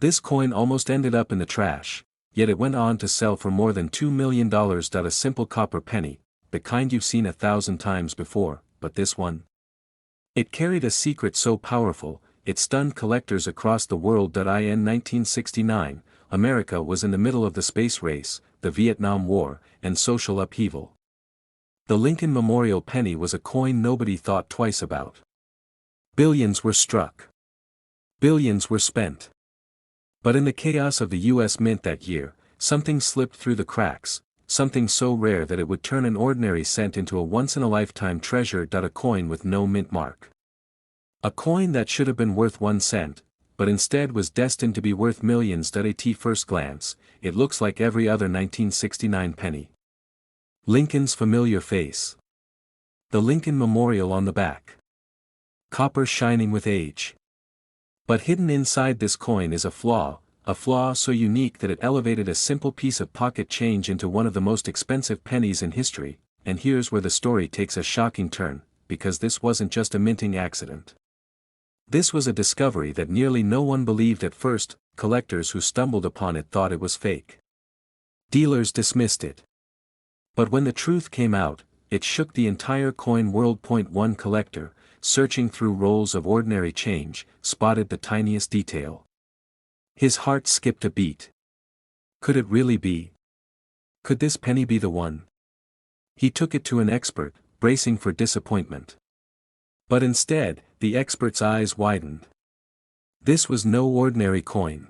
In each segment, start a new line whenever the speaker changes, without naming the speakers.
This coin almost ended up in the trash, yet it went on to sell for more than $2 million. A simple copper penny, the kind you've seen 1,000 times before, but this one? It carried a secret so powerful, it stunned collectors across the world. In 1969, America was in the middle of the space race, the Vietnam War, and social upheaval. The Lincoln Memorial Penny was a coin nobody thought twice about. Billions were struck. Billions were spent. But in the chaos of the U.S. Mint that year, something slipped through the cracks, something so rare that it would turn an ordinary cent into a once-in-a-lifetime treasure. A coin with no mint mark. A coin that should have been worth 1 cent, but instead was destined to be worth millions. At first glance, it looks like every other 1969 penny. Lincoln's familiar face. The Lincoln Memorial on the back. Copper shining with age. But hidden inside this coin is a flaw so unique that it elevated a simple piece of pocket change into one of the most expensive pennies in history. And here's where the story takes a shocking turn, because this wasn't just a minting accident. This was a discovery that nearly no one believed at first. Collectors who stumbled upon it thought it was fake. Dealers dismissed it. But when the truth came out, it shook the entire coin world. One collector, searching through rolls of ordinary change, spotted the tiniest detail. His heart skipped a beat. Could it really be? Could this penny be the one? He took it to an expert, bracing for disappointment. But instead, the expert's eyes widened. This was no ordinary coin.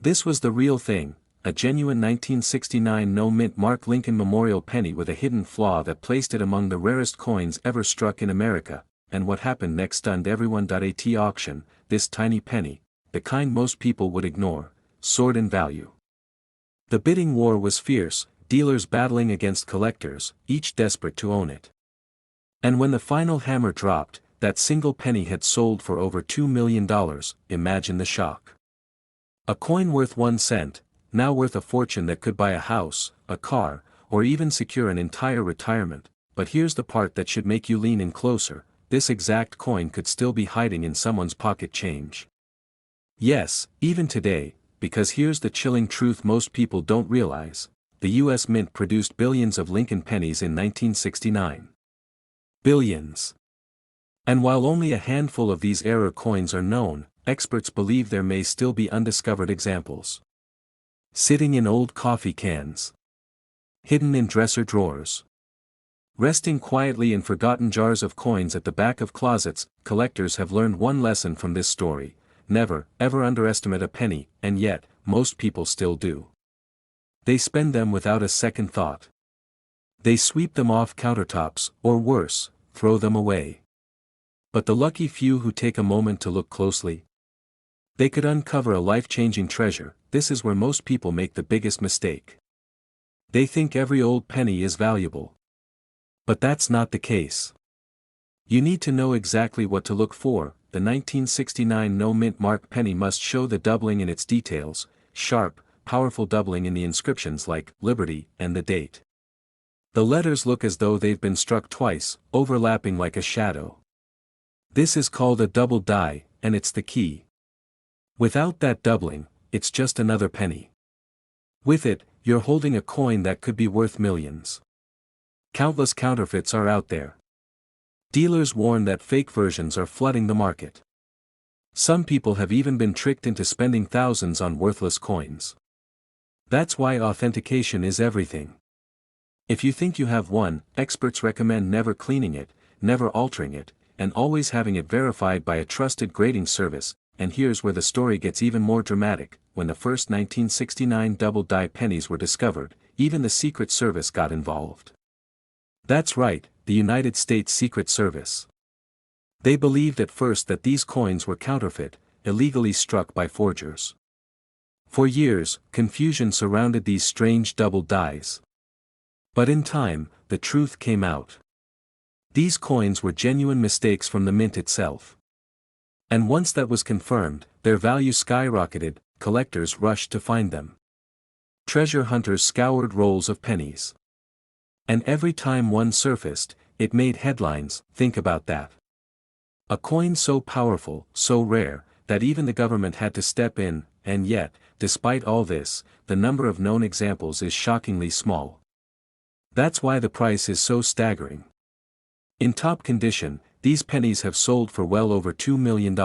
This was the real thing, a genuine 1969 no-mint mark Lincoln Memorial Penny with a hidden flaw that placed it among the rarest coins ever struck in America. And what happened next stunned everyone. At auction, this tiny penny, the kind most people would ignore, soared in value. The bidding war was fierce, dealers battling against collectors, each desperate to own it. And when the final hammer dropped, that single penny had sold for over $2 million. Imagine the shock. A coin worth 1 cent, now worth a fortune that could buy a house, a car, or even secure an entire retirement. But here's the part that should make you lean in closer. This exact coin could still be hiding in someone's pocket change. Yes, even today, because here's the chilling truth most people don't realize. The U.S. Mint produced billions of Lincoln pennies in 1969. Billions. And while only a handful of these error coins are known, experts believe there may still be undiscovered examples. Sitting in old coffee cans. Hidden in dresser drawers. Resting quietly in forgotten jars of coins at the back of closets. Collectors have learned one lesson from this story: never, ever underestimate a penny, and yet, most people still do. They spend them without a second thought. They sweep them off countertops, or worse, throw them away. But the lucky few who take a moment to look closely, they could uncover a life-changing treasure. This is where most people make the biggest mistake. They think every old penny is valuable. But that's not the case. You need to know exactly what to look for. The 1969 no-mint mark penny must show the doubling in its details, sharp, powerful doubling in the inscriptions like Liberty and the date. The letters look as though they've been struck twice, overlapping like a shadow. This is called a double die, and it's the key. Without that doubling, it's just another penny. With it, you're holding a coin that could be worth millions. Countless counterfeits are out there. Dealers warn that fake versions are flooding the market. Some people have even been tricked into spending thousands on worthless coins. That's why authentication is everything. If you think you have one, experts recommend never cleaning it, never altering it, and always having it verified by a trusted grading service. And here's where the story gets even more dramatic. When the first 1969 double-die pennies were discovered, even the Secret Service got involved. That's right, the United States Secret Service. They believed at first that these coins were counterfeit, illegally struck by forgers. For years, confusion surrounded these strange double dies. But in time, the truth came out. These coins were genuine mistakes from the mint itself. And once that was confirmed, their value skyrocketed. Collectors rushed to find them. Treasure hunters scoured rolls of pennies. And every time one surfaced, it made headlines. Think about that. A coin so powerful, so rare, that even the government had to step in, and yet, despite all this, the number of known examples is shockingly small. That's why the price is so staggering. In top condition, these pennies have sold for well over $2 million.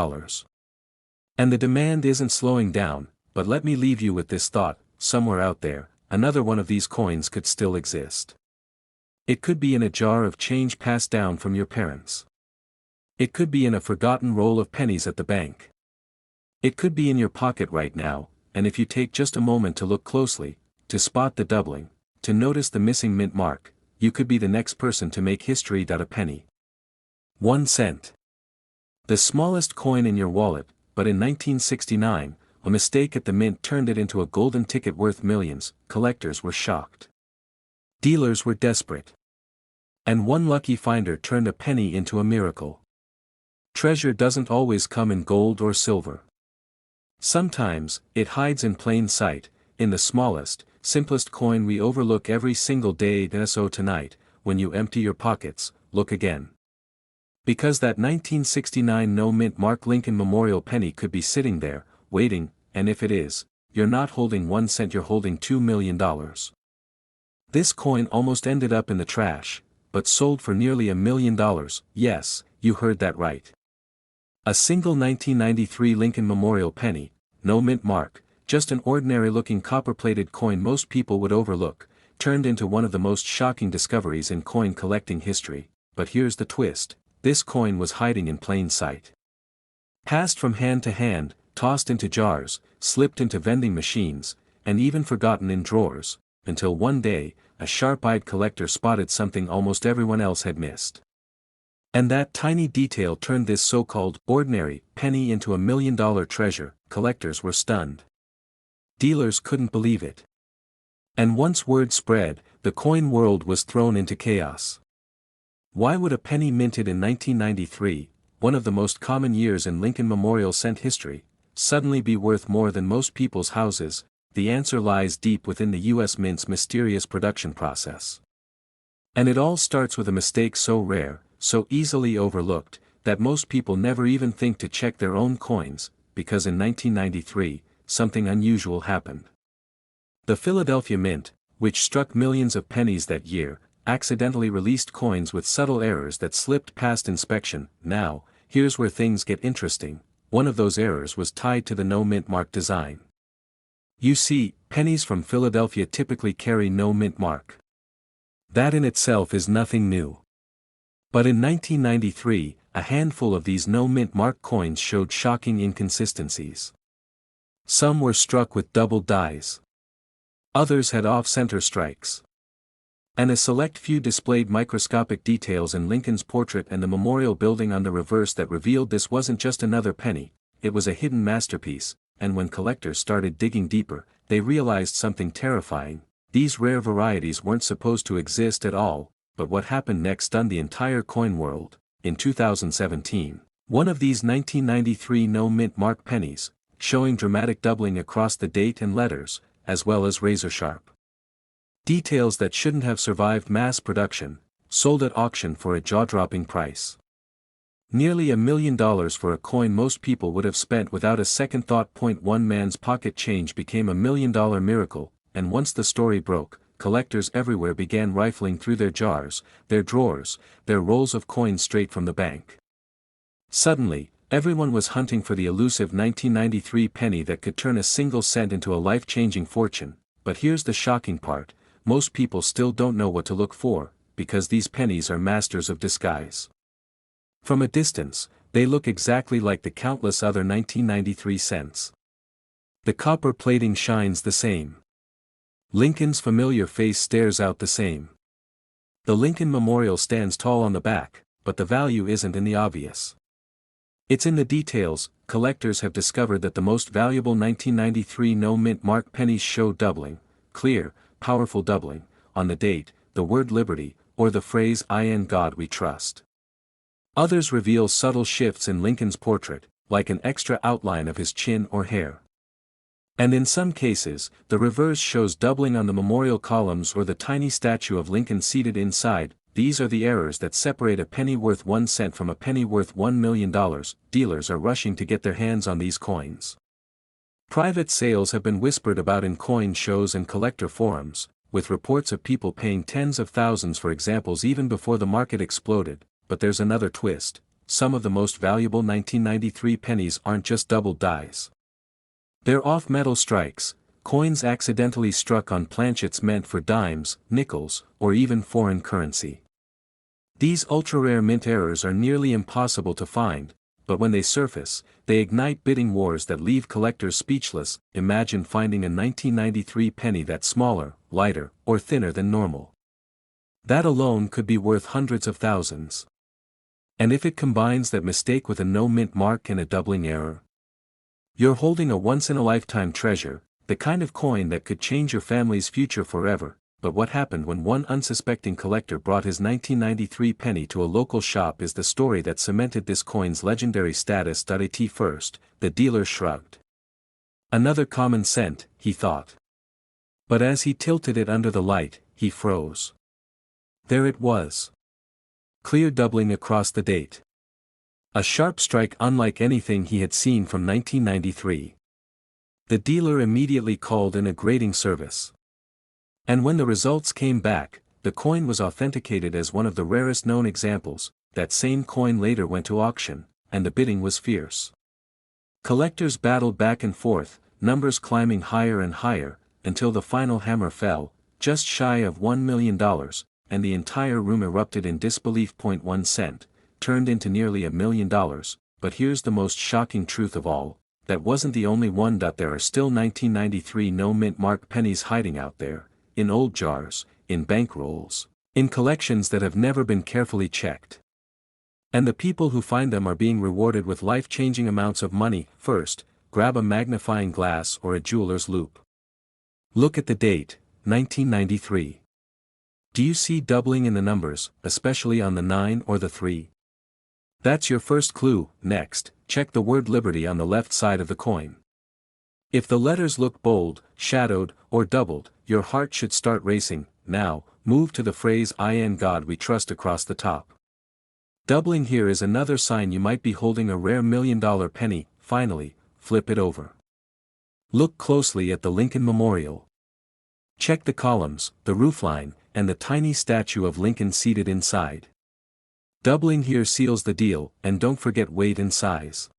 And the demand isn't slowing down, but let me leave you with this thought: somewhere out there, another one of these coins could still exist. It could be in a jar of change passed down from your parents. It could be in a forgotten roll of pennies at the bank. It could be in your pocket right now, and if you take just a moment to look closely, to spot the doubling, to notice the missing mint mark, you could be the next person to make history. A penny. 1 cent. The smallest coin in your wallet, but in 1969, a mistake at the mint turned it into a golden ticket worth millions. Collectors were shocked. Dealers were desperate. And one lucky finder turned a penny into a miracle. Treasure doesn't always come in gold or silver. Sometimes, it hides in plain sight, in the smallest, simplest coin we overlook every single day. So tonight, when you empty your pockets, look again. Because that 1969 no mint mark Lincoln Memorial penny could be sitting there, waiting, and if it is, you're not holding 1 cent, you're holding $2 million. This coin almost ended up in the trash, but sold for nearly $1 million. Yes, you heard that right. A single 1993 Lincoln Memorial penny, no mint mark, just an ordinary-looking copper-plated coin most people would overlook, turned into one of the most shocking discoveries in coin collecting history. But here's the twist: this coin was hiding in plain sight. Passed from hand to hand, tossed into jars, slipped into vending machines, and even forgotten in drawers, until one day, a sharp-eyed collector spotted something almost everyone else had missed. And that tiny detail turned this so-called ordinary penny into $1 million treasure. Collectors were stunned. Dealers couldn't believe it. And once word spread, the coin world was thrown into chaos. Why would a penny minted in 1993, one of the most common years in Lincoln Memorial cent history, suddenly be worth more than most people's houses? The answer lies deep within the U.S. Mint's mysterious production process. And it all starts with a mistake so rare, so easily overlooked, that most people never even think to check their own coins, because in 1993, something unusual happened. The Philadelphia Mint, which struck millions of pennies that year, accidentally released coins with subtle errors that slipped past inspection. Now, here's where things get interesting: one of those errors was tied to the no mint mark design. You see, pennies from Philadelphia typically carry no mint mark. That in itself is nothing new. But in 1993, a handful of these no mint mark coins showed shocking inconsistencies. Some were struck with double dies. Others had off-center strikes. And a select few displayed microscopic details in Lincoln's portrait and the memorial building on the reverse that revealed this wasn't just another penny, it was a hidden masterpiece. And when collectors started digging deeper, they realized something terrifying: these rare varieties weren't supposed to exist at all. But what happened next stunned the entire coin world. In 2017, one of these 1993 no mint mark pennies, showing dramatic doubling across the date and letters, as well as razor-sharp details that shouldn't have survived mass production, sold at auction for a jaw-dropping price. Nearly $1 million for a coin most people would have spent without a second thought. One man's pocket change became $1 million miracle, and once the story broke, collectors everywhere began rifling through their jars, their drawers, their rolls of coins straight from the bank. Suddenly, everyone was hunting for the elusive 1993 penny that could turn a single cent into a life-changing fortune. But here's the shocking part: most people still don't know what to look for, because these pennies are masters of disguise. From a distance, they look exactly like the countless other 1993 cents. The copper plating shines the same. Lincoln's familiar face stares out the same. The Lincoln Memorial stands tall on the back, but the value isn't in the obvious. It's in the details. Collectors have discovered that the most valuable 1993 no mint mark pennies show doubling, clear, powerful doubling, on the date, the word liberty, or the phrase "In God we trust." Others reveal subtle shifts in Lincoln's portrait, like an extra outline of his chin or hair. And in some cases, the reverse shows doubling on the memorial columns or the tiny statue of Lincoln seated inside. These are the errors that separate a penny worth 1 cent from a penny worth $1 million. Dealers are rushing to get their hands on these coins. Private sales have been whispered about in coin shows and collector forums, with reports of people paying tens of thousands for examples even before the market exploded, but there's another twist. Some of the most valuable 1993 pennies aren't just doubled dies. They're off-metal strikes, coins accidentally struck on planchets meant for dimes, nickels, or even foreign currency. These ultra-rare mint errors are nearly impossible to find, but when they surface, they ignite bidding wars that leave collectors speechless. Imagine finding a 1993 penny that's smaller, lighter, or thinner than normal. That alone could be worth hundreds of thousands. And if it combines that mistake with a no-mint mark and a doubling error, you're holding a once-in-a-lifetime treasure, the kind of coin that could change your family's future forever. But what happened when one unsuspecting collector brought his 1993 penny to a local shop is the story that cemented this coin's legendary status. At first, the dealer shrugged. Another common cent, he thought. But as he tilted it under the light, he froze. There it was. Clear doubling across the date. A sharp strike unlike anything he had seen from 1993. The dealer immediately called in a grading service. And when the results came back, the coin was authenticated as one of the rarest known examples. That same coin later went to auction, and the bidding was fierce. Collectors battled back and forth, numbers climbing higher and higher, until the final hammer fell, just shy of $1 million, and the entire room erupted in disbelief. 1 cent, turned into nearly $1 million, but here's the most shocking truth of all, that wasn't the only one. There are still 1993 no-mint mark pennies hiding out there, in old jars, in bank rolls, in collections that have never been carefully checked. And the people who find them are being rewarded with life-changing amounts of money. First, grab a magnifying glass or a jeweler's loupe. Look at the date, 1993. Do you see doubling in the numbers, especially on the 9 or the 3? That's your first clue. Next, check the word Liberty on the left side of the coin. If the letters look bold, shadowed, or doubled, your heart should start racing. Now, move to the phrase "In God We Trust" across the top. Doubling here is another sign you might be holding a rare $1 million penny. Finally, flip it over. Look closely at the Lincoln Memorial. Check the columns, the roofline, and the tiny statue of Lincoln seated inside. Doubling here seals the deal, and don't forget weight and size.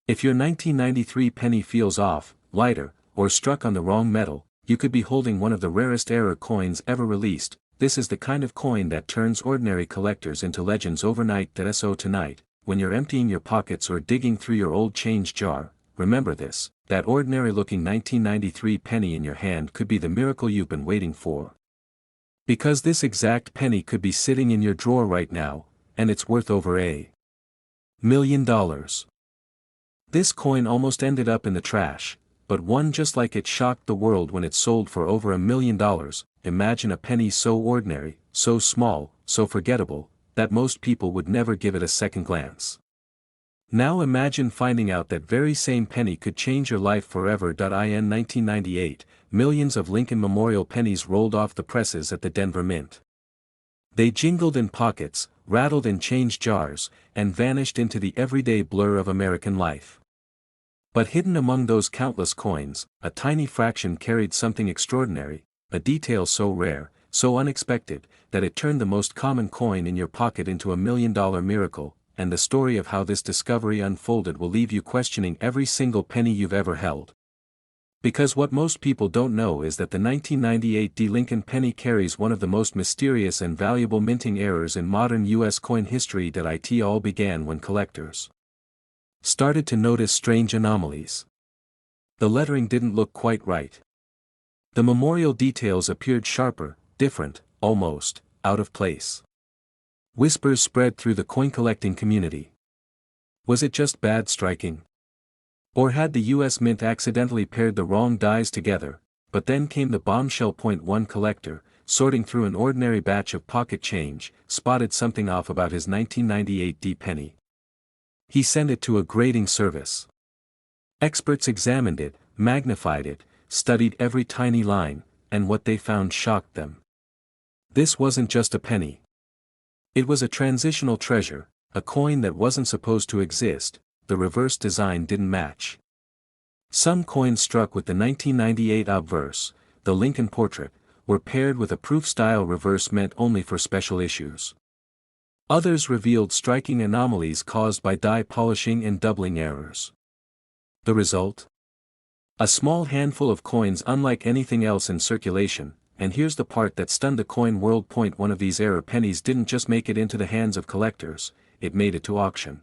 If your 1993 penny feels off, lighter, or struck on the wrong metal, you could be holding one of the rarest error coins ever released. This is the kind of coin that turns ordinary collectors into legends overnight. So tonight, when you're emptying your pockets or digging through your old change jar, remember this: that ordinary-looking 1993 penny in your hand could be the miracle you've been waiting for. Because this exact penny could be sitting in your drawer right now, and it's worth over $1 million. This coin almost ended up in the trash, but one just like it shocked the world when it sold for over $1 million. Imagine a penny so ordinary, so small, so forgettable, that most people would never give it a second glance. Now imagine finding out that very same penny could change your life forever. In 1998, millions of Lincoln Memorial pennies rolled off the presses at the Denver Mint. They jingled in pockets, rattled in change jars, and vanished into the everyday blur of American life. But hidden among those countless coins, a tiny fraction carried something extraordinary, a detail so rare, so unexpected, that it turned the most common coin in your pocket into $1 million miracle. And the story of how this discovery unfolded will leave you questioning every single penny you've ever held. Because what most people don't know is that the 1998 Lincoln penny carries one of the most mysterious and valuable minting errors in modern U.S. coin history. It all began when collectors started to notice strange anomalies. The lettering didn't look quite right. The memorial details appeared sharper, different, almost out of place. Whispers spread through the coin-collecting community. Was it just bad striking? Or had the U.S. Mint accidentally paired the wrong dies together? But then came the bombshell. One collector, sorting through an ordinary batch of pocket change, spotted something off about his 1998 penny. He sent it to a grading service. Experts examined it, magnified it, studied every tiny line, and what they found shocked them. This wasn't just a penny. It was a transitional treasure, a coin that wasn't supposed to exist. The reverse design didn't match. Some coins struck with the 1998 obverse, the Lincoln portrait, were paired with a proof-style reverse meant only for special issues. Others revealed striking anomalies caused by die polishing and doubling errors. The result? A small handful of coins unlike anything else in circulation, and here's the part that stunned the coin world. One of these error pennies didn't just make it into the hands of collectors, it made it to auction.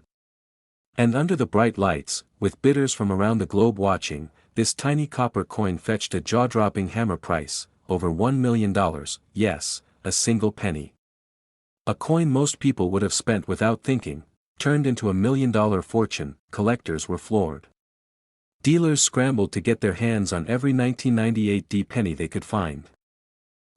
And under the bright lights, with bidders from around the globe watching, this tiny copper coin fetched a jaw-dropping hammer price, over $1 million, yes, a single penny. A coin most people would have spent without thinking, turned into $1 million fortune. Collectors were floored. Dealers scrambled to get their hands on every 1998 D penny they could find.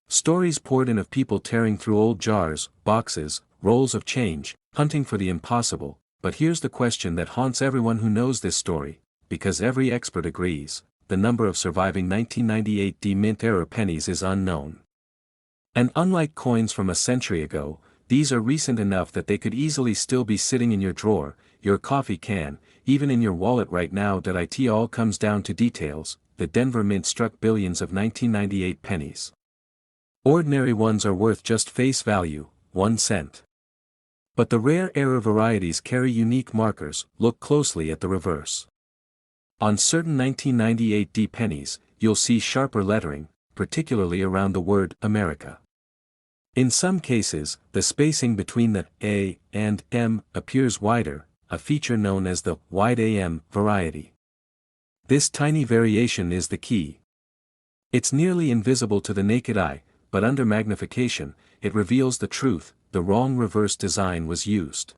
Stories poured in of people tearing through old jars, boxes, rolls of change, hunting for the impossible, but here's the question that haunts everyone who knows this story, because every expert agrees, the number of surviving 1998 D mint error pennies is unknown. And unlike coins from a century ago, these are recent enough that they could easily still be sitting in your drawer, your coffee can, even in your wallet right now. It all comes down to details. The Denver Mint struck billions of 1998 pennies. Ordinary ones are worth just face value, 1 cent. But the rare error varieties carry unique markers. Look closely at the reverse. On certain 1998 D pennies, you'll see sharper lettering, particularly around the word America. In some cases, the spacing between the A and M appears wider, a feature known as the wide AM variety. This tiny variation is the key. It's nearly invisible to the naked eye, but under magnification, it reveals the truth: the wrong reverse design was used.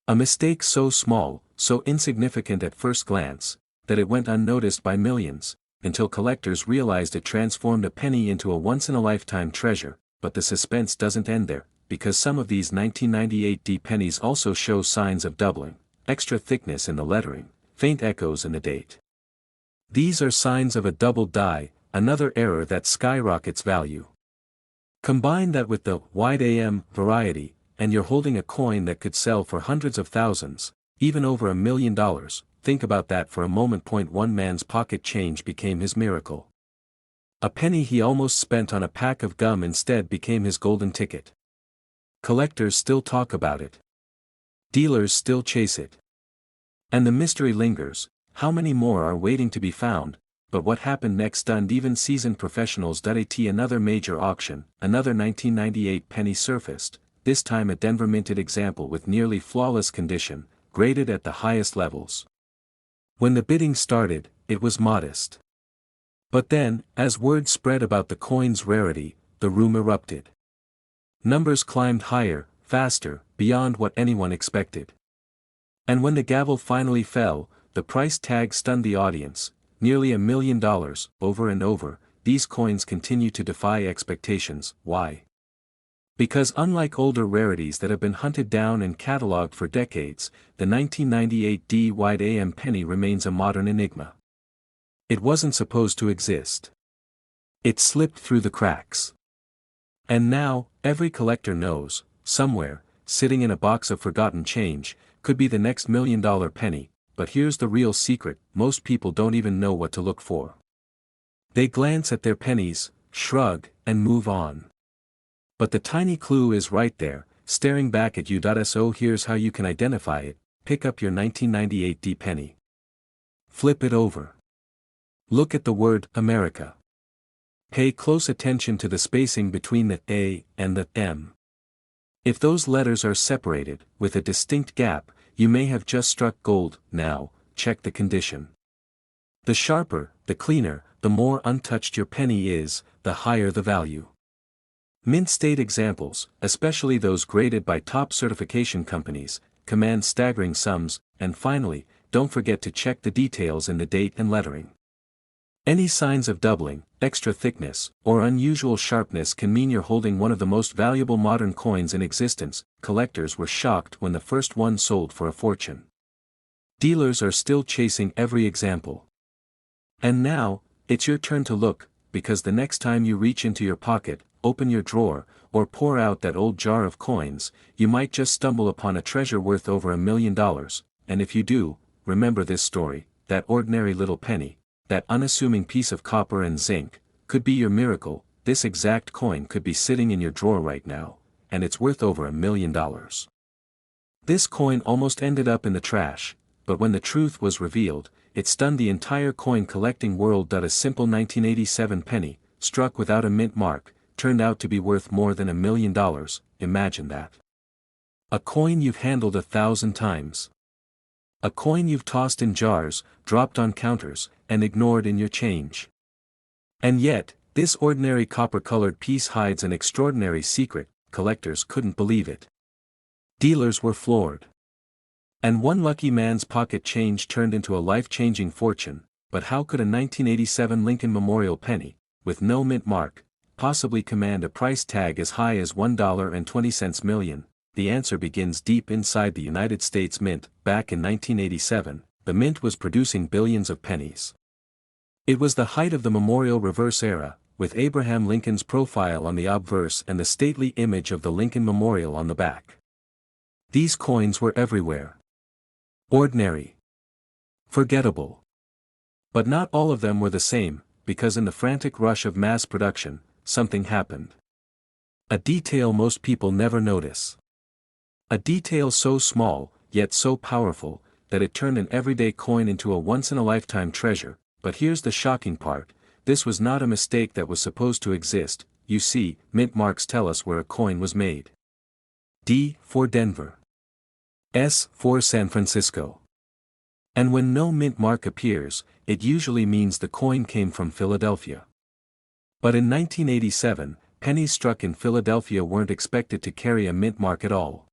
A mistake so small, so insignificant at first glance, that it went unnoticed by millions, until collectors realized it transformed a penny into a once-in-a-lifetime treasure. But the suspense doesn't end there, because some of these 1998 D pennies also show signs of doubling, extra thickness in the lettering, faint echoes in the date. These are signs of a doubled die, another error that skyrockets value. Combine that with the wide AM variety, and you're holding a coin that could sell for hundreds of thousands, even over $1 million. Think about that for a moment. One man's pocket change became his miracle. A penny he almost spent on a pack of gum instead became his golden ticket. Collectors still talk about it. Dealers still chase it. And the mystery lingers: how many more are waiting to be found? But what happened next stunned even seasoned professionals. Another major auction, another 1998 penny surfaced, this time a Denver minted example with nearly flawless condition, graded at the highest levels. When the bidding started, it was modest. But then, as word spread about the coin's rarity, the room erupted. Numbers climbed higher, faster, beyond what anyone expected. And when the gavel finally fell, the price tag stunned the audience: nearly $1 million. Over and over, these coins continue to defy expectations. Why? Because unlike older rarities that have been hunted down and catalogued for decades, the 1998 D wide AM penny remains a modern enigma. It wasn't supposed to exist. It slipped through the cracks. And now, every collector knows, somewhere, sitting in a box of forgotten change, could be the next $1 million penny. But here's the real secret: most people don't even know what to look for. They glance at their pennies, shrug, and move on. But the tiny clue is right there, staring back at you. So here's how you can identify it: pick up your 1998 D penny. Flip it over. Look at the word America. Pay close attention to the spacing between the A and the M. If those letters are separated, with a distinct gap, you may have just struck gold. Now, check the condition. The sharper, the cleaner, the more untouched your penny is, the higher the value. Mint state examples, especially those graded by top certification companies, command staggering sums. And finally, don't forget to check the details in the date and lettering. Any signs of doubling, extra thickness, or unusual sharpness can mean you're holding one of the most valuable modern coins in existence. Collectors were shocked when the first one sold for a fortune. Dealers are still chasing every example. And now, it's your turn to look, because the next time you reach into your pocket, open your drawer, or pour out that old jar of coins, you might just stumble upon a treasure worth over $1 million. And if you do, remember this story: that ordinary little penny, that unassuming piece of copper and zinc, could be your miracle. This exact coin could be sitting in your drawer right now, and it's worth over $1 million. This coin almost ended up in the trash, but when the truth was revealed, it stunned the entire coin collecting world. A simple 1987 penny, struck without a mint mark, turned out to be worth more than $1 million. Imagine that. A coin you've handled 1,000 times. A coin you've tossed in jars, dropped on counters, and ignored in your change. And yet, this ordinary copper-colored piece hides an extraordinary secret. Collectors couldn't believe it. Dealers were floored. And one lucky man's pocket change turned into a life-changing fortune. But how could a 1987 Lincoln Memorial penny, with no mint mark, possibly command a price tag as high as $1.20 million? The answer begins deep inside the United States Mint. Back in 1987, the Mint was producing billions of pennies. It was the height of the Memorial Reverse era, with Abraham Lincoln's profile on the obverse and the stately image of the Lincoln Memorial on the back. These coins were everywhere. Ordinary. Forgettable. But not all of them were the same, because in the frantic rush of mass production, something happened. A detail most people never notice. A detail so small, yet so powerful, that it turned an everyday coin into a once-in-a-lifetime treasure. But here's the shocking part: this was not a mistake that was supposed to exist. You see, mint marks tell us where a coin was made. D for Denver. S for San Francisco. And when no mint mark appears, it usually means the coin came from Philadelphia. But in 1987, pennies struck in Philadelphia weren't expected to carry a mint mark at all.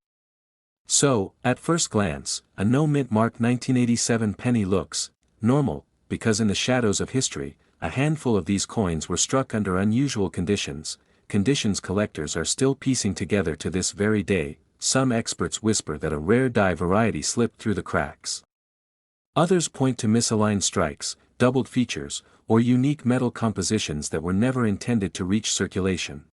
So, at first glance, a no mint mark 1987 penny looks normal, because in the shadows of history, a handful of these coins were struck under unusual conditions collectors are still piecing together to this very day. Some experts whisper that a rare die variety slipped through the cracks. Others point to misaligned strikes, doubled features, or unique metal compositions that were never intended to reach circulation.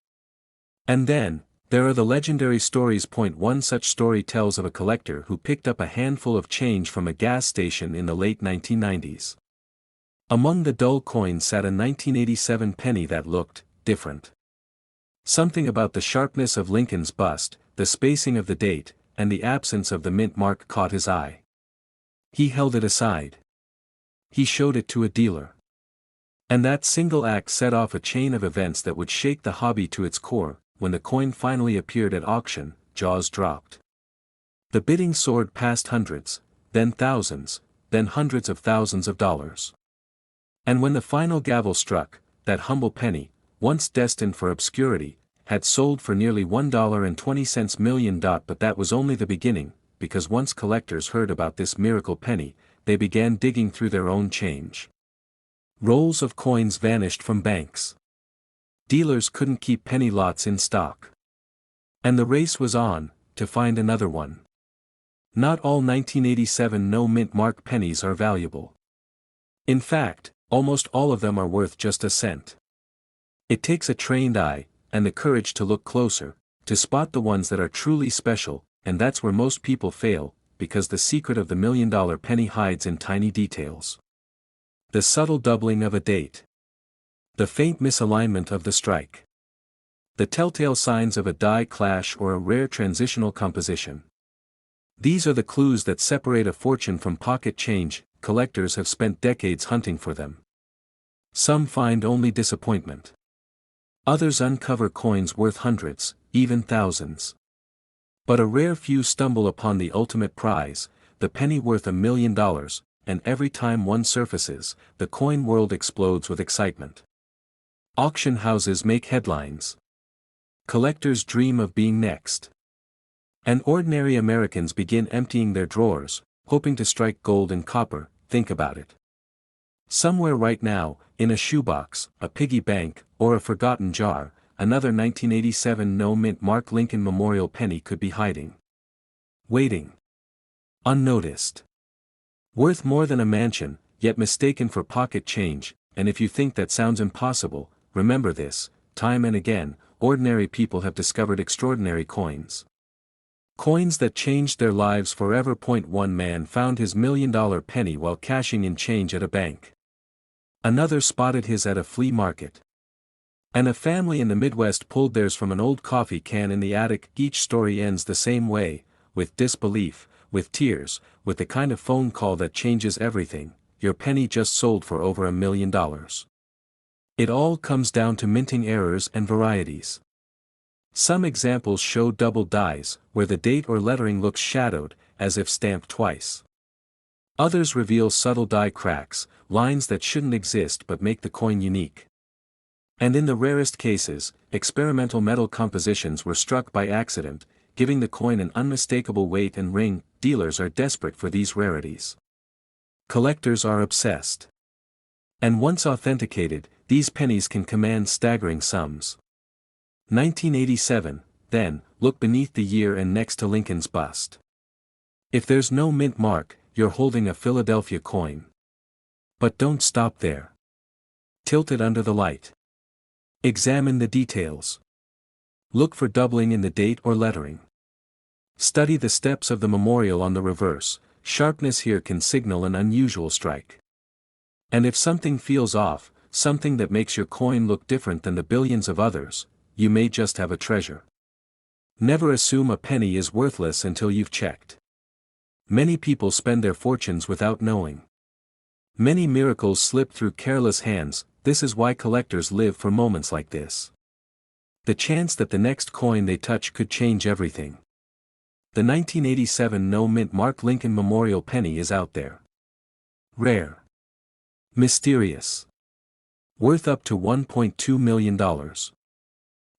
And then, there are the legendary stories. One such story tells of a collector who picked up a handful of change from a gas station in the late 1990s. Among the dull coins sat a 1987 penny that looked different. Something about the sharpness of Lincoln's bust, the spacing of the date, and the absence of the mint mark caught his eye. He held it aside. He showed it to a dealer. And that single act set off a chain of events that would shake the hobby to its core. When the coin finally appeared at auction, jaws dropped. The bidding soared past hundreds, then thousands, then hundreds of thousands of dollars. And when the final gavel struck, that humble penny, once destined for obscurity, had sold for nearly $1.20 million. But that was only the beginning, because once collectors heard about this miracle penny, they began digging through their own change. Rolls of coins vanished from banks. Dealers couldn't keep penny lots in stock. And the race was on, to find another one. Not all 1987 no mint mark pennies are valuable. In fact, almost all of them are worth just a cent. It takes a trained eye, and the courage to look closer, to spot the ones that are truly special, and that's where most people fail, because the secret of the $1 million penny hides in tiny details. The subtle doubling of a date. The faint misalignment of the strike. The telltale signs of a die clash or a rare transitional composition. These are the clues that separate a fortune from pocket change. Collectors have spent decades hunting for them. Some find only disappointment. Others uncover coins worth hundreds, even thousands. But a rare few stumble upon the ultimate prize, the penny worth $1 million, and every time one surfaces, the coin world explodes with excitement. Auction houses make headlines. Collectors dream of being next. And ordinary Americans begin emptying their drawers, hoping to strike gold and copper. Think about it. Somewhere right now, in a shoebox, a piggy bank, or a forgotten jar, another 1987 no mint mark Lincoln Memorial penny could be hiding. Waiting. Unnoticed. Worth more than a mansion, yet mistaken for pocket change. And if you think that sounds impossible, remember this: time and again, ordinary people have discovered extraordinary coins. Coins that changed their lives forever. One man found his $1 million penny while cashing in change at a bank. Another spotted his at a flea market. And a family in the Midwest pulled theirs from an old coffee can in the attic. Each story ends the same way, with disbelief, with tears, with the kind of phone call that changes everything. Your penny just sold for over $1 million. It all comes down to minting errors and varieties. Some examples show double dies, where the date or lettering looks shadowed, as if stamped twice. Others reveal subtle die cracks, lines that shouldn't exist but make the coin unique. And in the rarest cases, experimental metal compositions were struck by accident, giving the coin an unmistakable weight and ring. Dealers are desperate for these rarities. Collectors are obsessed. And once authenticated, these pennies can command staggering sums. 1987, then, look beneath the year and next to Lincoln's bust. If there's no mint mark, you're holding a Philadelphia coin. But don't stop there. Tilt it under the light. Examine the details. Look for doubling in the date or lettering. Study the steps of the memorial on the reverse. Sharpness here can signal an unusual strike. And if something feels off, something that makes your coin look different than the billions of others, you may just have a treasure. Never assume a penny is worthless until you've checked. Many people spend their fortunes without knowing. Many miracles slip through careless hands. This is why collectors live for moments like this. The chance that the next coin they touch could change everything. The 1987 no mint mark Lincoln Memorial penny is out there. Rare. Mysterious. Worth up to $1.2 million.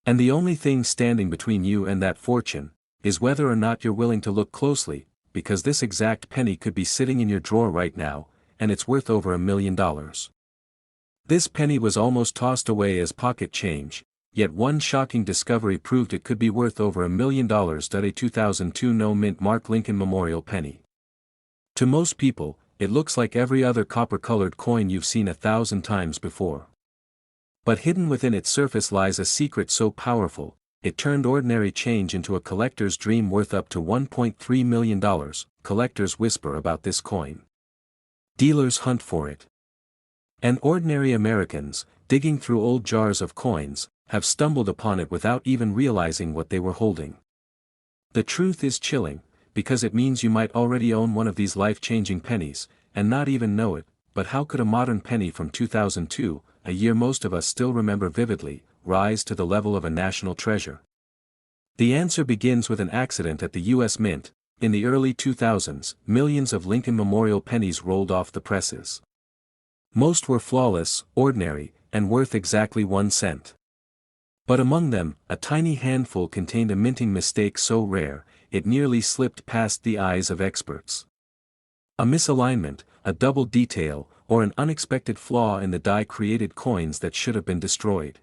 And the only thing standing between you and that fortune, is whether or not you're willing to look closely, because this exact penny could be sitting in your drawer right now, and it's worth over $1 million. This penny was almost tossed away as pocket change, yet one shocking discovery proved it could be worth over $1 million. A 2002 no mint mark Lincoln Memorial penny. To most people, it looks like every other copper-colored coin you've seen 1,000 times before. But hidden within its surface lies a secret so powerful, it turned ordinary change into a collector's dream worth up to $1.3 million. Collectors whisper about this coin. Dealers hunt for it. And ordinary Americans, digging through old jars of coins, have stumbled upon it without even realizing what they were holding. The truth is chilling, because it means you might already own one of these life-changing pennies, and not even know it. But how could a modern penny from 2002, a year most of us still remember vividly, rise to the level of a national treasure? The answer begins with an accident at the U.S. Mint. In the early 2000s, millions of Lincoln Memorial pennies rolled off the presses. Most were flawless, ordinary, and worth exactly 1 cent. But among them, a tiny handful contained a minting mistake so rare, it nearly slipped past the eyes of experts. A misalignment, a double detail, or an unexpected flaw in the die created coins that should have been destroyed.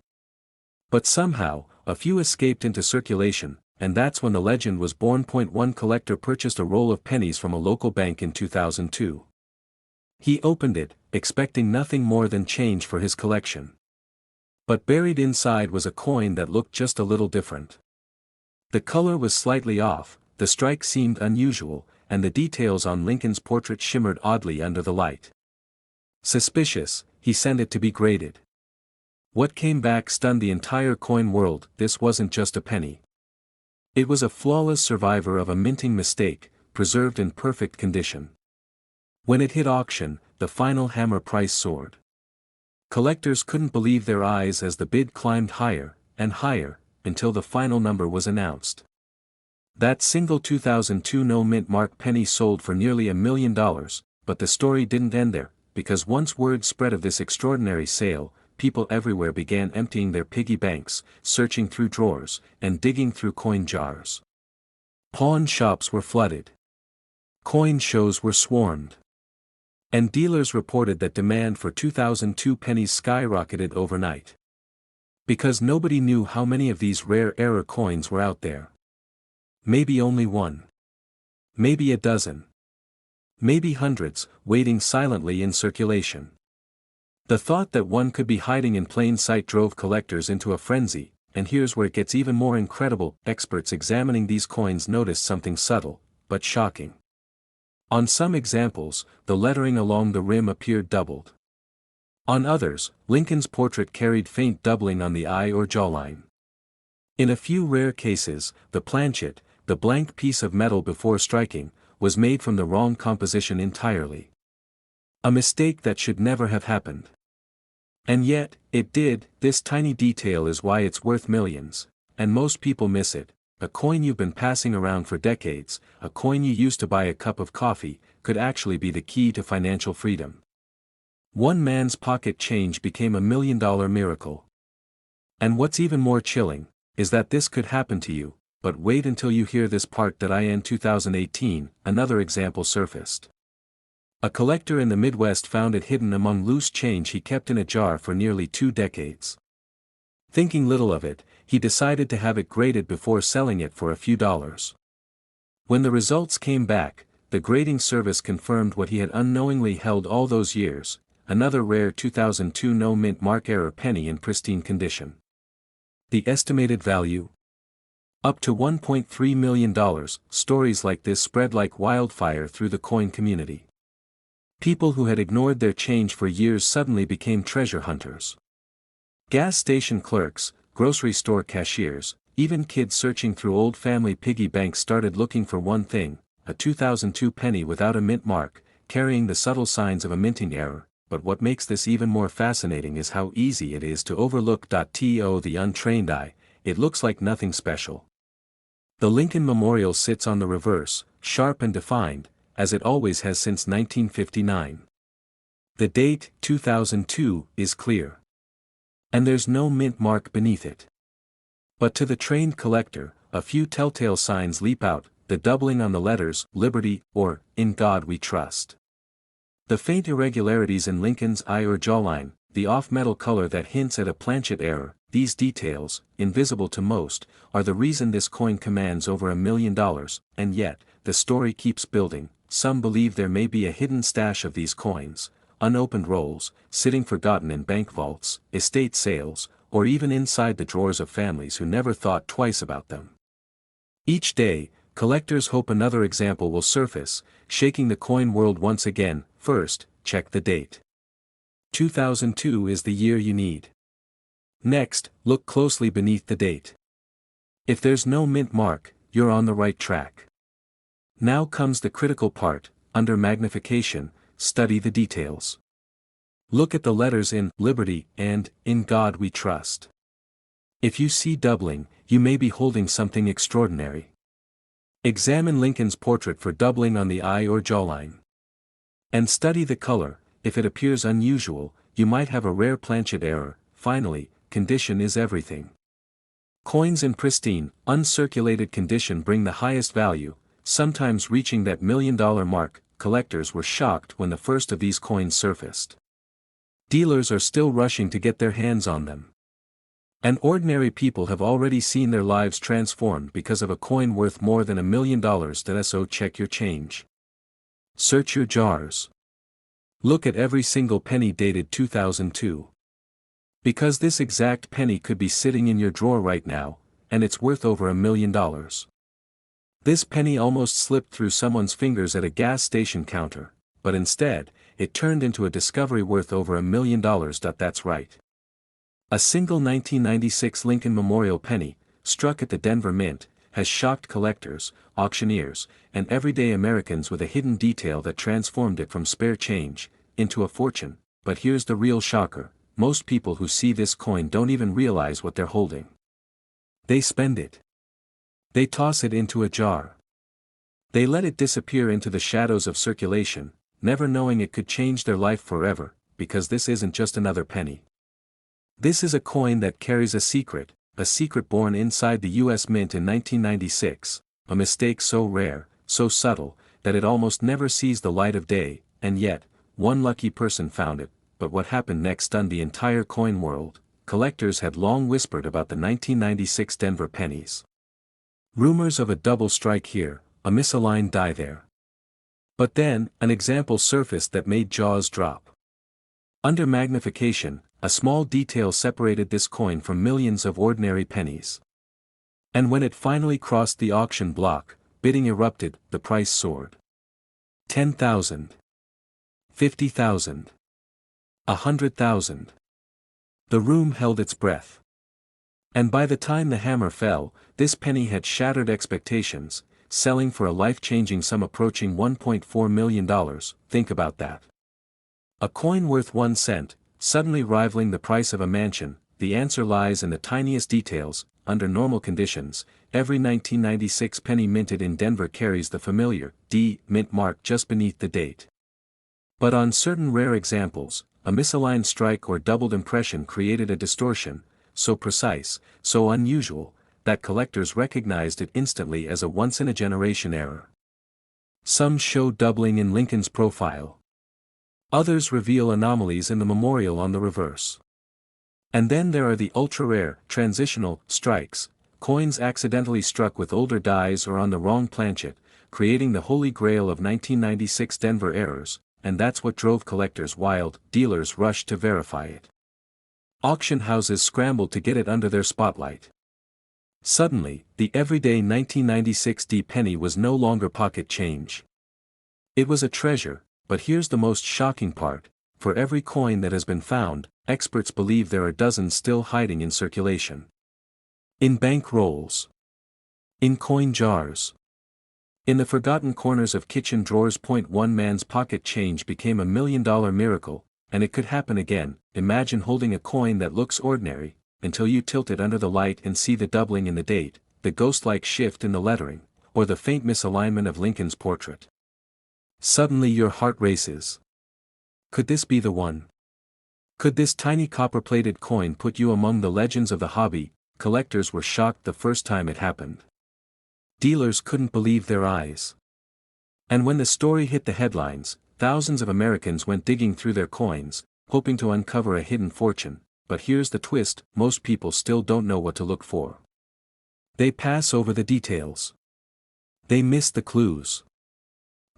But somehow, a few escaped into circulation, and that's when the legend was born. One collector purchased a roll of pennies from a local bank in 2002. He opened it, expecting nothing more than change for his collection. But buried inside was a coin that looked just a little different. The color was slightly off, the strike seemed unusual, and the details on Lincoln's portrait shimmered oddly under the light. Suspicious, he sent it to be graded. What came back stunned the entire coin world. This wasn't just a penny. It was a flawless survivor of a minting mistake, preserved in perfect condition. When it hit auction, the final hammer price soared. Collectors couldn't believe their eyes as the bid climbed higher and higher, until the final number was announced. That single 2002 no mint mark penny sold for nearly $1 million, but the story didn't end there, because once word spread of this extraordinary sale, people everywhere began emptying their piggy banks, searching through drawers, and digging through coin jars. Pawn shops were flooded. Coin shows were swarmed. And dealers reported that demand for 2002 pennies skyrocketed overnight. Because nobody knew how many of these rare error coins were out there. Maybe only one. Maybe a dozen. Maybe hundreds, waiting silently in circulation. The thought that one could be hiding in plain sight drove collectors into a frenzy. and here's where it gets even more incredible. Experts examining these coins noticed something subtle, but shocking. On some examples, the lettering along the rim appeared doubled. On others, Lincoln's portrait carried faint doubling on the eye or jawline. In a few rare cases, the planchet, the blank piece of metal before striking, was made from the wrong composition entirely. A mistake that should never have happened. And yet, it did. This tiny detail is why it's worth millions, and most people miss it. A coin you've been passing around for decades, a coin you used to buy a cup of coffee, could actually be the key to financial freedom. One man's pocket change became $1 million miracle. And what's even more chilling, is that this could happen to you, but wait until you hear this part. In 2018, another example surfaced. A collector in the Midwest found it hidden among loose change he kept in a jar for nearly 2 decades. Thinking little of it, he decided to have it graded before selling it for a few dollars. When the results came back, the grading service confirmed what he had unknowingly held all those years: another rare 2002 no mint mark error penny in pristine condition. The estimated value? Up to $1.3 million. Stories like this spread like wildfire through the coin community. People who had ignored their change for years suddenly became treasure hunters. Gas station clerks, grocery store cashiers, even kids searching through old family piggy banks started looking for one thing: a 2002 penny without a mint mark, carrying the subtle signs of a minting error. But what makes this even more fascinating is how easy it is to overlook. To the untrained eye, it looks like nothing special. The Lincoln Memorial sits on the reverse, sharp and defined, as it always has since 1959. The date, 2002, is clear. And there's no mint mark beneath it. But to the trained collector, a few telltale signs leap out: the doubling on the letters, Liberty, or, In God We Trust. The faint irregularities in Lincoln's eye or jawline, the off-metal color that hints at a planchet error. These details, invisible to most, are the reason this coin commands over $1 million, and yet, the story keeps building. Some believe there may be a hidden stash of these coins, unopened rolls, sitting forgotten in bank vaults, estate sales, or even inside the drawers of families who never thought twice about them. Each day, collectors hope another example will surface, shaking the coin world once again. First, check the date. 2002 is the year you need. Next, look closely beneath the date. If there's no mint mark, you're on the right track. Now comes the critical part: under magnification, study the details. Look at the letters in Liberty and In God We Trust. If you see doubling, you may be holding something extraordinary. Examine Lincoln's portrait for doubling on the eye or jawline. And study the color. If it appears unusual, you might have a rare planchet error. Finally, condition is everything. Coins in pristine, uncirculated condition bring the highest value, sometimes reaching that $1 million mark. Collectors were shocked when the first of these coins surfaced. Dealers are still rushing to get their hands on them. And ordinary people have already seen their lives transformed because of a coin worth more than $1 million. So check your change. Search your jars. Look at every single penny dated 2002. Because this exact penny could be sitting in your drawer right now, and it's worth over $1 million. This penny almost slipped through someone's fingers at a gas station counter, but instead, it turned into a discovery worth over $1 million. That's right. A single 1996 Lincoln Memorial penny, struck at the Denver Mint, has shocked collectors, auctioneers, and everyday Americans with a hidden detail that transformed it from spare change into a fortune. But here's the real shocker: most people who see this coin don't even realize what they're holding. They spend it. They toss it into a jar. They let it disappear into the shadows of circulation, never knowing it could change their life forever, because this isn't just another penny. This is a coin that carries a secret born inside the U.S. Mint in 1996, a mistake so rare, so subtle, that it almost never sees the light of day, and yet, one lucky person found it. But what happened next stunned the entire coin world. Collectors had long whispered about the 1996 Denver pennies. Rumors of a double strike here, a misaligned die there. But then, an example surfaced that made jaws drop. Under magnification, a small detail separated this coin from millions of ordinary pennies. And when it finally crossed the auction block, bidding erupted, the price soared. 10,000. 50,000. 100,000. The room held its breath. And by the time the hammer fell, this penny had shattered expectations, selling for a life-changing sum approaching $1.4 million. Think about that. A coin worth 1 cent, suddenly rivaling the price of a mansion. The answer lies in the tiniest details. Under normal conditions, every 1996 penny minted in Denver carries the familiar D mint mark just beneath the date. But on certain rare examples, a misaligned strike or doubled impression created a distortion, so precise, so unusual, that collectors recognized it instantly as a once-in-a-generation error. Some show doubling in Lincoln's profile. Others reveal anomalies in the memorial on the reverse. And then there are the ultra-rare, transitional, strikes, coins accidentally struck with older dies or on the wrong planchet, creating the holy grail of 1996 Denver errors, and that's what drove collectors wild. Dealers rushed to verify it. Auction houses scrambled to get it under their spotlight. Suddenly, the everyday 1996 D penny was no longer pocket change. It was a treasure, but here's the most shocking part: for every coin that has been found, experts believe there are dozens still hiding in circulation. In bank rolls. In coin jars. In the forgotten corners of kitchen drawers. One man's pocket change became a $1 million miracle, and it could happen again. Imagine holding a coin that looks ordinary, until you tilt it under the light and see the doubling in the date, the ghost-like shift in the lettering, or the faint misalignment of Lincoln's portrait. Suddenly your heart races. Could this be the one? Could this tiny copper-plated coin put you among the legends of the hobby? Collectors were shocked the first time it happened. Dealers couldn't believe their eyes. And when the story hit the headlines, thousands of Americans went digging through their coins, hoping to uncover a hidden fortune. But here's the twist: most people still don't know what to look for. They pass over the details. They miss the clues.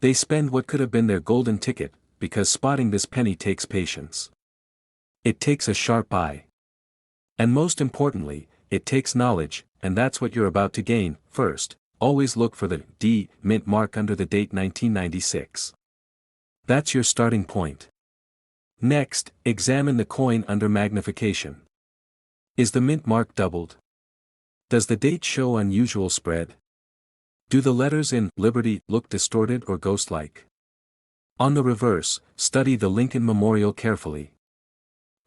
They spend what could have been their golden ticket, because spotting this penny takes patience. It takes a sharp eye. And most importantly, it takes knowledge, and that's what you're about to gain. First, always look for the D mint mark under the date 1996. That's your starting point. Next, examine the coin under magnification. Is the mint mark doubled? Does the date show unusual spread? Do the letters in Liberty look distorted or ghost-like? On the reverse, study the Lincoln Memorial carefully.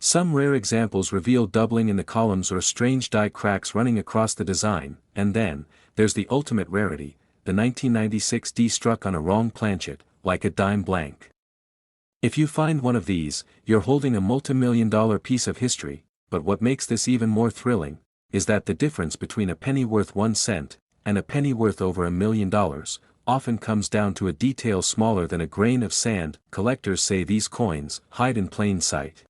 Some rare examples reveal doubling in the columns or strange die cracks running across the design. And then, there's the ultimate rarity, the 1996 D struck on a wrong planchet, like a dime blank. If you find one of these, you're holding a multi-million-dollar piece of history. But what makes this even more thrilling is that the difference between a penny worth 1 cent and a penny worth over $1 million often comes down to a detail smaller than a grain of sand. Collectors say these coins hide in plain sight.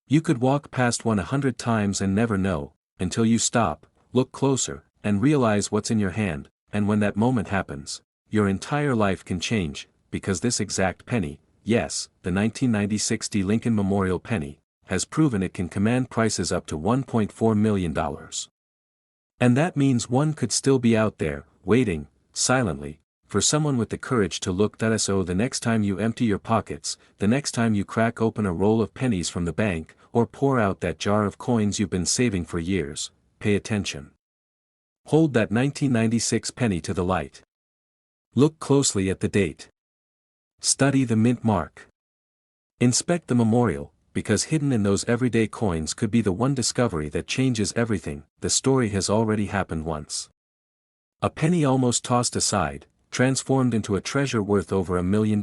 You could walk past one 100 times and never know, until you stop, look closer, and realize what's in your hand. And when that moment happens, your entire life can change, because this exact penny, yes, the 1996 D Lincoln Memorial penny, has proven it can command prices up to $1.4 million. And that means one could still be out there, waiting, silently, for someone with the courage to look. So the next time you empty your pockets, the next time you crack open a roll of pennies from the bank, or pour out that jar of coins you've been saving for years, pay attention. Hold that 1996 penny to the light. Look closely at the date. Study the mint mark. Inspect the memorial, because hidden in those everyday coins could be the one discovery that changes everything. The story has already happened once. A penny almost tossed aside, transformed into a treasure worth over $1 million.